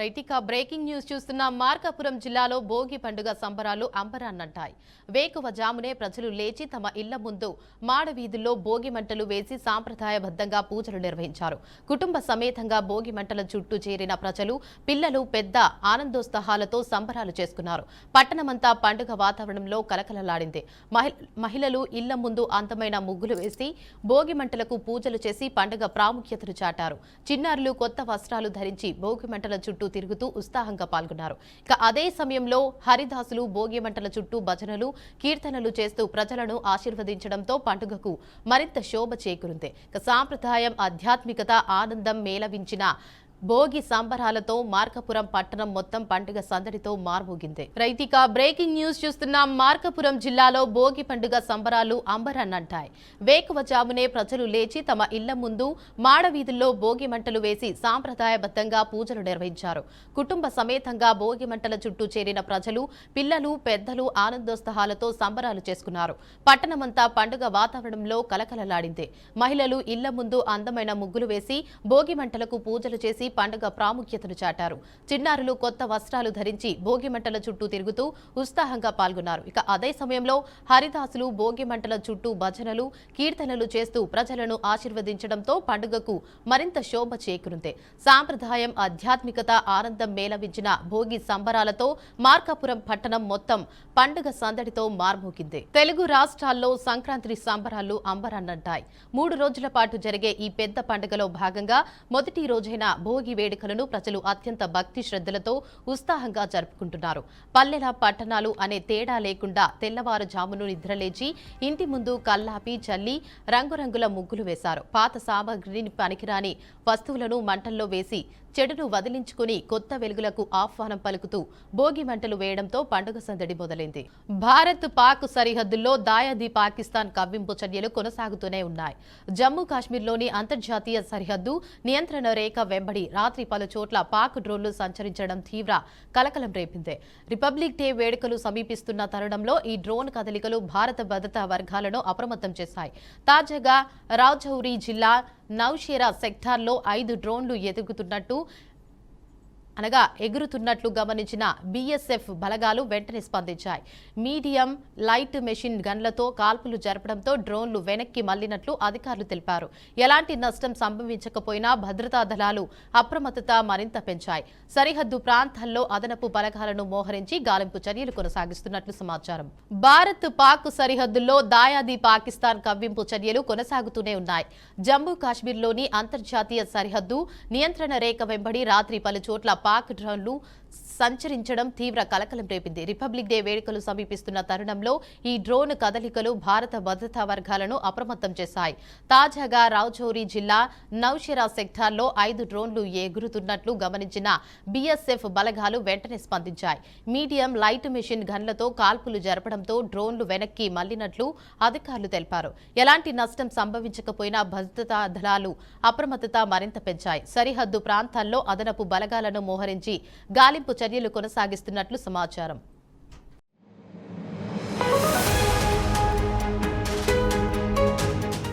రైటిక breaking news చూస్తున్న మార్కాపురం జిల్లాలో భోగి పండుగ సంబరాలు అంబరాన్నంటాయి. వేకువజామునే ప్రజలు లేచి తమ ఇళ్ల ముందు మాడవీధుల్లో భోగి మంటలు వేసి సాంప్రదాయబద్ధంగా పూజలు నిర్వహించారు. కుటుంబ సమేతంగా భోగి మంటల చుట్టూ చేరిన ప్రజలు, పిల్లలు పెద్ద ఆనందోత్సాహాలతో సంబరాలు చేసుకున్నారు. పట్టణమంతా పండుగ వాతావరణంలో కలకలలాడింది. మహిళలు ఇళ్ల ముందు అందమైన ముగ్గులు వేసి భోగి మంటలకు పూజలు చేసి పండుగ ప్రాముఖ్యతను చాటారు. చిన్నారులు కొత్త వస్త్రాలు ధరించి భోగి మంటల చుట్టూ తిరుగుతూ ఉత్సాహంగా పాల్గొన్నారు. ఇక అదే సమయంలో హరిదాసులు భోగి మంటల చుట్టూ భజనలు, కీర్తనలు చేస్తూ ప్రజలను ఆశీర్వదించడంతో పండుగకు మరింత శోభ చేకూరింది. ఇక సాంప్రదాయం, ఆధ్యాత్మికత, ఆనందం మేళవించిన భోగి సంబరాలతో మార్కాపురం పట్టణం మొత్తం పండుగ సందడితో మార్మోగింది. రైతిక బ్రేకింగ్ న్యూస్ చూస్తున్న మార్కాపురం జిల్లాలో భోగి పండుగ సంబరాలు అంబరాన్నంటాయి. వేకువజామునే ప్రజలు లేచి తమ ఇళ్ల ముందు మాడవీధుల్లో భోగి మంటలు వేసి సాంప్రదాయబద్ధంగా పూజలు నిర్వహించారు. కుటుంబ సమేతంగా భోగి మంటల చుట్టూ చేరిన ప్రజలు, పిల్లలు పెద్దలు ఆనందోత్సాహాలతో సంబరాలు చేసుకున్నారు. పట్టణమంతా పండుగ వాతావరణంలో కలకలలాడింది. మహిళలు ఇళ్ల ముందు అందమైన ముగ్గులు వేసి భోగి మంటలకు పూజలు చేసి పండుగ ప్రాముఖ్యతను చాటారు. చిన్నారులు కొత్త వస్త్రాలు ధరించి భోగి మంటల చుట్టూ తిరుగుతూ ఉత్సాహంగా పాల్గొన్నారు. ఇక అదే సమయంలో హరిదాసులు భోగి మంటల చుట్టూ భజనలు, కీర్తనలు చేస్తూ ప్రజలను ఆశీర్వదించడంతో పండుగకు మరింత శోభ చేకూరింది. సాంప్రదాయం, ఆధ్యాత్మికత, ఆనందం మేళవించిన భోగి సంబరాలతో మార్కాపురం పట్టణం మొత్తం పండుగ సందడితో మార్మోగింది. తెలుగు రాష్ట్రాల్లో సంక్రాంతి సంబరాలు అంబరాన్నంటాయి. 3 రోజుల పాటు జరిగే ఈ పెద్ద పండుగలో భాగంగా మొదటి రోజైన భోగి వేడుకలను ప్రజలు అత్యంత భక్తి శ్రద్ధలతో ఉత్సాహంగా జరుపుకుంటున్నారు. పల్లెల, పట్టణాలు అనే తేడా లేకుండా తెల్లవారుజామును నిద్రలేచి ఇంటి ముందు కల్లాపి చల్లి రంగురంగుల ముగ్గులు వేశారు. పాత సామగ్రిని, పనికిరాని వస్తువులను మంటల్లో వేసి చెడును వదిలించుకుని కొత్త వెలుగులకు ఆహ్వానం పలుకుతూ భోగి మంటలు వేయడంతో పండుగ సందడి మొదలైంది. భారత్ పాక్ సరిహద్దుల్లో దాయాది పాకిస్తాన్ కవ్వింపు చర్యలు కొనసాగుతూనే ఉన్నాయి. జమ్మూ కాశ్మీర్లోని అంతర్జాతీయ సరిహద్దు నియంత్రణ రేఖ వెంబడి రాత్రి పలు చోట్ల పాక్ డ్రోన్లు సంచరించడం తీవ్ర కలకలం రేపింది. రిపబ్లిక్ డే వేడుకలు సమీపిస్తున్న తరుణంలో ఈ డ్రోన్ కదలికలు భారత భద్రతా వర్గాలను అప్రమత్తం చేశాయి. తాజాగా రాజౌరి జిల్లా నౌషేరా సెక్టార్లో 5 డ్రోన్లు ఎగురుతున్నట్లు గమనించిన బీఎస్ఎఫ్ బలగాలు వెంటనే స్పందించాయి. మీడియం, లైట్ మెషిన్ గన్లతో కాల్పులు జరపడంతో డ్రోన్లు వెనక్కి మళ్లినట్లు అధికారులు తెలిపారు. ఎలాంటి నష్టం సంభవించకపోయినా భద్రతా దళాలు అప్రమత్తత మరింత పెంచాయి. సరిహద్దు ప్రాంతాల్లో అదనపు బలగాలను మోహరించి గాలింపు చర్యలు కొనసాగిస్తున్నట్లు సమాచారం. భారత్ పాక్ సరిహద్దుల్లో దాయాది పాకిస్తాన్ కవ్వింపు చర్యలు కొనసాగుతూనే ఉన్నాయి. జమ్మూ కాశ్మీర్లోని అంతర్జాతీయ సరిహద్దు నియంత్రణ రేఖ వెంబడి రాత్రి పలు చోట్ల పాక్ డ్రోన్లు సంచరించడం తీవ్ర కలకలం రేపింది. రిపబ్లిక్ డే వేడుకలు సమీపిస్తున్న తరుణంలో ఈ డ్రోన్ కదలికలు భారత భద్రతా వర్గాలను అప్రమత్తం చేశాయి. తాజాగా రాజౌరి జిల్లా నౌషేరా సెక్టార్లో 5 డ్రోన్లు ఎగురుతున్నట్లు గమనించిన బీఎస్ఎఫ్ బలగాలు వెంటనే స్పందించాయి. మీడియం, లైట్ మెషిన్ గన్లతో కాల్పులు జరపడంతో డ్రోన్లు వెనక్కి మళ్లినట్లు అధికారులు తెలిపారు. ఎలాంటి నష్టం సంభవించకపోయినా భద్రతా దళాలు అప్రమత్తత మరింత పెంచాయి. సరిహద్దు ప్రాంతాల్లో అదనపు బలగాలను మోహరించి గాలింపు చర్యలు కొనసాగిస్తున్నట్లు సమాచారం.